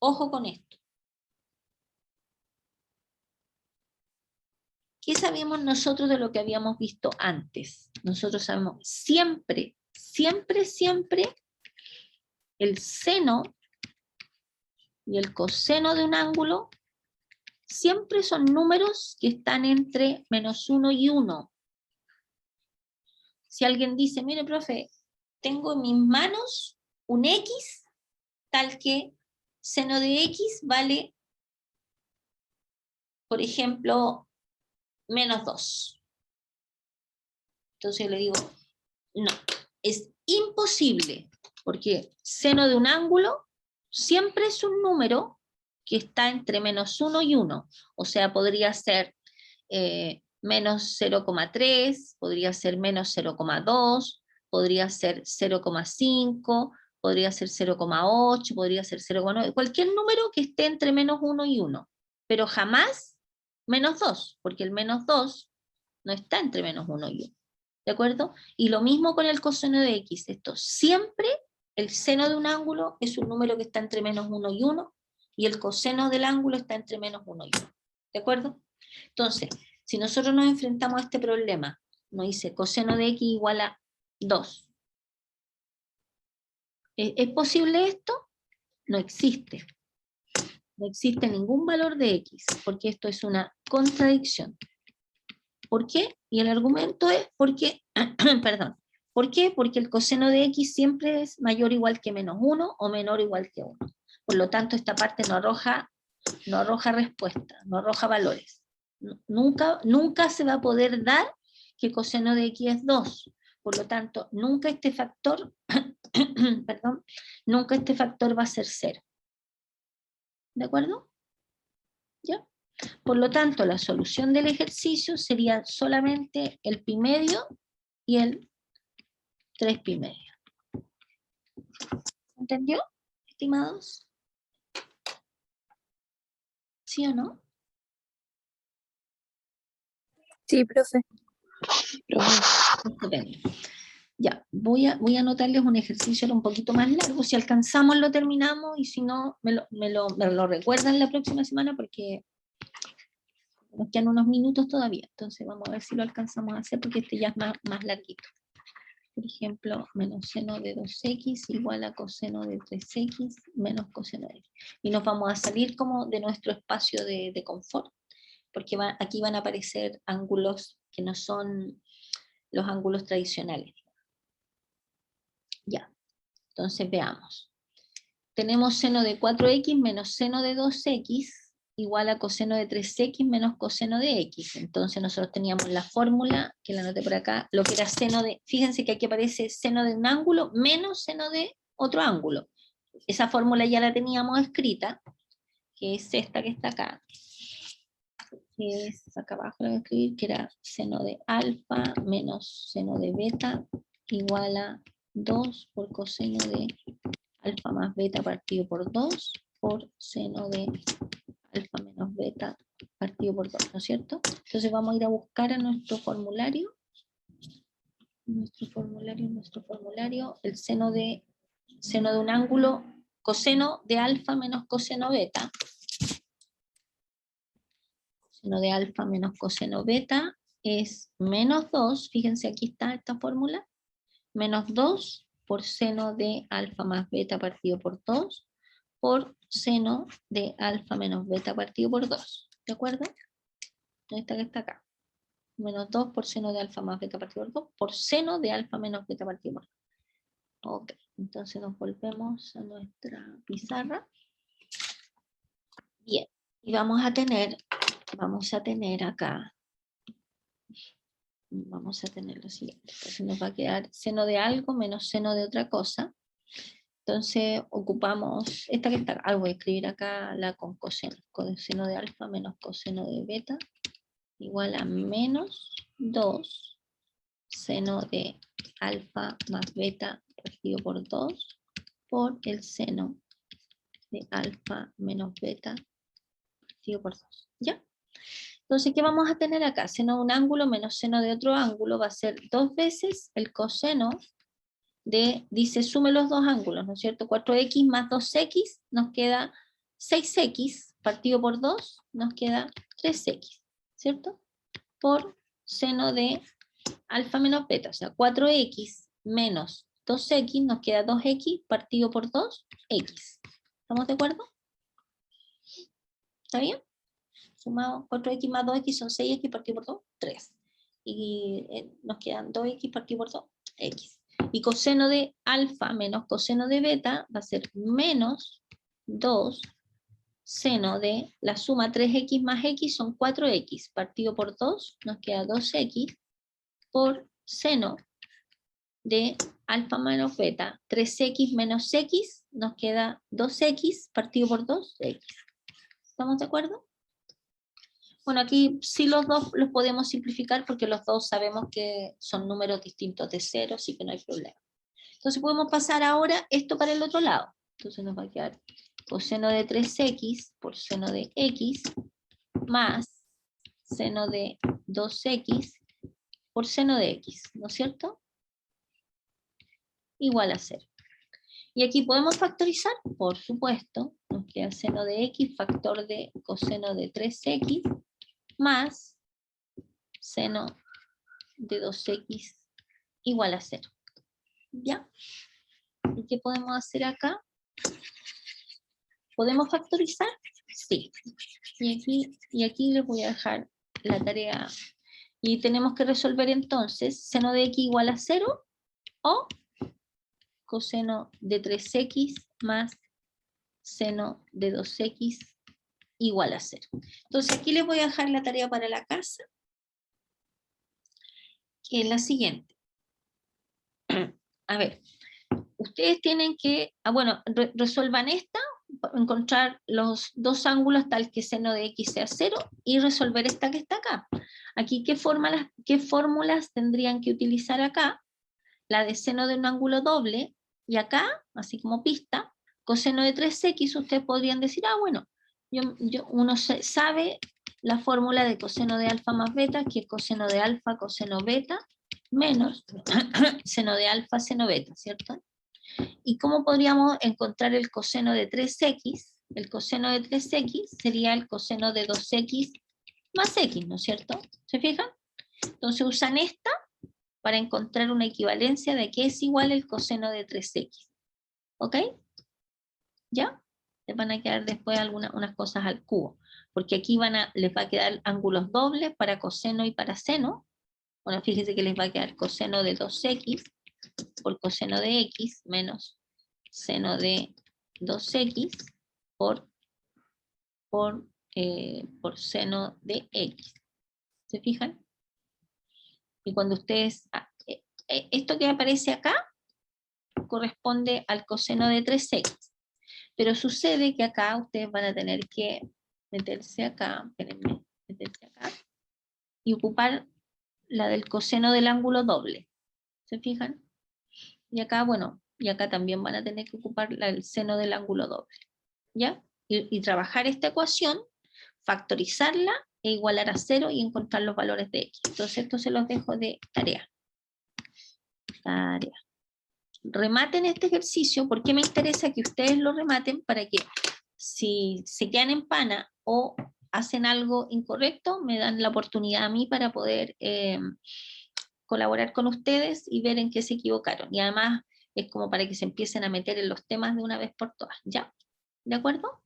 Ojo con esto. ¿Qué sabíamos nosotros de lo que habíamos visto antes? Nosotros sabemos siempre, siempre, siempre el seno y el coseno de un ángulo siempre son números que están entre -1 y 1. Si alguien dice, mire, profe, tengo en mis manos un x, tal que seno de x vale, por ejemplo, -2. Entonces yo le digo, no, es imposible, porque seno de un ángulo siempre es un número que está entre -1 y 1. O sea, podría ser menos 0,3, podría ser menos 0,2, podría ser 0,5, podría ser 0,8, podría ser 0,9, cualquier número que esté entre -1 y 1, pero jamás -2, porque el -2 no está entre -1 y 1. ¿De acuerdo? Y lo mismo con el coseno de x. Esto siempre, el seno de un ángulo es un número que está entre -1 y 1, y el coseno del ángulo está entre -1 y 1. ¿De acuerdo? Entonces, si nosotros nos enfrentamos a este problema, nos dice coseno de x igual a 2. ¿Es posible esto? No existe. No existe ningún valor de x, porque esto es una contradicción. ¿Por qué? Y el argumento es porque, perdón, ¿por qué? Porque el coseno de x siempre es mayor o igual que -1 o menor o igual que 1. Por lo tanto, esta parte no arroja respuesta, no arroja valores. Nunca se va a poder dar que coseno de x es 2. Por lo tanto, nunca este factor, perdón, nunca este factor va a ser 0. ¿De acuerdo? ¿Ya? Por lo tanto, la solución del ejercicio sería solamente el pi medio y el 3 pi medio. ¿Entendió, estimados? ¿Sí o no? Sí, profe. Estupendo. Ya, voy a anotarles un ejercicio un poquito más largo. Si alcanzamos lo terminamos, y si no, me lo recuerdan la próxima semana, porque nos quedan unos minutos todavía. Entonces vamos a ver si lo alcanzamos a hacer, porque este ya es más larguito. Por ejemplo, menos seno de 2x igual a coseno de 3x menos coseno de x. Y nos vamos a salir como de nuestro espacio de confort, porque aquí van a aparecer ángulos que no son los ángulos tradicionales. Ya, entonces veamos. Tenemos seno de 4x menos seno de 2x igual a coseno de 3x menos coseno de x. Entonces nosotros teníamos la fórmula, que la anoté por acá, lo que era seno de, fíjense que aquí aparece seno de un ángulo menos seno de otro ángulo. Esa fórmula ya la teníamos escrita, que es esta que está acá. Que es, acá abajo la voy a escribir, que era seno de alfa menos seno de beta igual a 2 por coseno de alfa más beta partido por 2 por seno de alfa menos beta partido por 2, ¿no es cierto? Entonces vamos a ir a buscar a nuestro formulario, el seno de un ángulo, coseno de alfa menos coseno beta, seno de alfa menos coseno beta es menos 2, fíjense aquí está esta fórmula, menos 2 por seno de alfa más beta partido por 2, por seno de alfa menos beta partido por 2, ¿de acuerdo? Esta que está acá, menos 2 por seno de alfa más beta partido por 2, por seno de alfa menos beta partido por 2. Ok, entonces nos volvemos a nuestra pizarra. Bien, y vamos a tener acá, vamos a tener lo siguiente, entonces nos va a quedar seno de algo menos seno de otra cosa. Entonces ocupamos esta que está acá, voy a escribir acá la con coseno, coseno de alfa menos coseno de beta, igual a menos 2 seno de alfa más beta partido por 2 por el seno de alfa menos beta partido por 2, ¿ya? Entonces, ¿qué vamos a tener acá? Seno de un ángulo menos seno de otro ángulo va a ser 2 veces el coseno de, dice, sume los dos ángulos, ¿no es cierto? 4x más 2x nos queda 6x, partido por 2 nos queda 3x, ¿cierto? Por seno de alfa menos beta, o sea, 4x menos 2x nos queda 2x partido por 2x. ¿Estamos de acuerdo? ¿Está bien? Sumado 4x más 2x son 6x partido por 2, 3. Y nos quedan 2x partido por 2, x. Y coseno de alfa menos coseno de beta va a ser menos 2 seno de la suma 3x más x son 4x partido por 2 nos queda 2x por seno de alfa menos beta 3x menos x nos queda 2x partido por 2x. ¿Estamos de acuerdo? Bueno, aquí sí los dos los podemos simplificar porque los dos sabemos que son números distintos de 0, así que no hay problema. Entonces podemos pasar ahora esto para el otro lado. Entonces nos va a quedar coseno de 3x por seno de x más seno de 2x por seno de x, ¿no es cierto? Igual a 0. Y aquí podemos factorizar, por supuesto, nos queda seno de x factor de coseno de 3x más seno de 2x igual a 0. ¿Ya? ¿Y qué podemos hacer acá? ¿Podemos factorizar? Sí. Y aquí les voy a dejar la tarea. Y tenemos que resolver entonces seno de x igual a 0 o coseno de 3x más seno de 2x igual a 0. Entonces aquí les voy a dejar la tarea para la casa, que es la siguiente. A ver, ustedes tienen que, resuelvan esta, encontrar los dos ángulos tal que seno de x sea 0 y resolver esta que está acá. Aquí, ¿qué fórmulas tendrían que utilizar acá? La de seno de un ángulo doble, y acá, así como pista, coseno de 3x, ustedes podrían decir, bueno, uno sabe la fórmula de coseno de alfa más beta, que es coseno de alfa, coseno beta, menos seno de alfa, seno beta, ¿cierto? ¿Y cómo podríamos encontrar el coseno de 3x? El coseno de 3x sería el coseno de 2x más x, ¿no es cierto? ¿Se fijan? Entonces usan esta para encontrar una equivalencia de que es igual el coseno de 3x. ¿Ok? ¿Ya? Les van a quedar después unas cosas al cubo, porque aquí les va a quedar ángulos dobles para coseno y para seno. Bueno, fíjense que les va a quedar coseno de 2x por coseno de x menos seno de 2x por seno de x. ¿Se fijan? Y cuando ustedes, esto que aparece acá corresponde al coseno de 3x. Pero sucede que acá ustedes van a tener que meterse acá, y ocupar la del coseno del ángulo doble. ¿Se fijan? Y acá, y acá también van a tener que ocupar el seno del ángulo doble. ¿Ya? Y trabajar esta ecuación, factorizarla e igualar a 0 y encontrar los valores de x. Entonces esto se los dejo de tarea. Rematen este ejercicio. ¿Por qué me interesa que ustedes lo rematen? Para que si se quedan en pana o hacen algo incorrecto, me dan la oportunidad a mí para poder colaborar con ustedes y ver en qué se equivocaron. Y además es como para que se empiecen a meter en los temas de una vez por todas, ¿ya? ¿De acuerdo?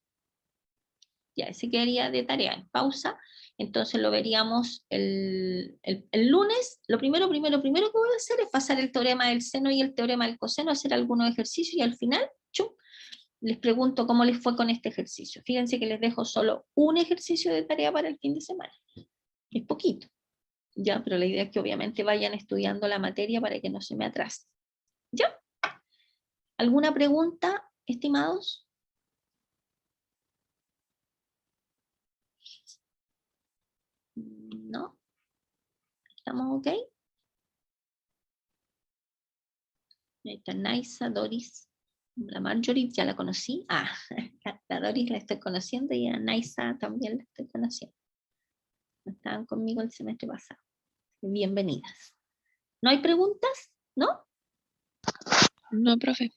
Ya, ese quedaría de tarea en pausa. Entonces lo veríamos el lunes. Lo primero que voy a hacer es pasar el teorema del seno y el teorema del coseno, hacer algunos ejercicios y al final, ¡chum!, les pregunto cómo les fue con este ejercicio. Fíjense que les dejo solo un ejercicio de tarea para el fin de semana. Es poquito, ya, pero la idea es que obviamente vayan estudiando la materia para que no se me atrase. ¿Ya? ¿Alguna pregunta, estimados? ¿No? ¿Estamos ok? Ahí está Naisa, Doris, la Marjorie, ya la conocí. Ah, la Doris la estoy conociendo y a Naisa también la estoy conociendo. Estaban conmigo el semestre pasado. Bienvenidas. ¿No hay preguntas? ¿No? No, profe.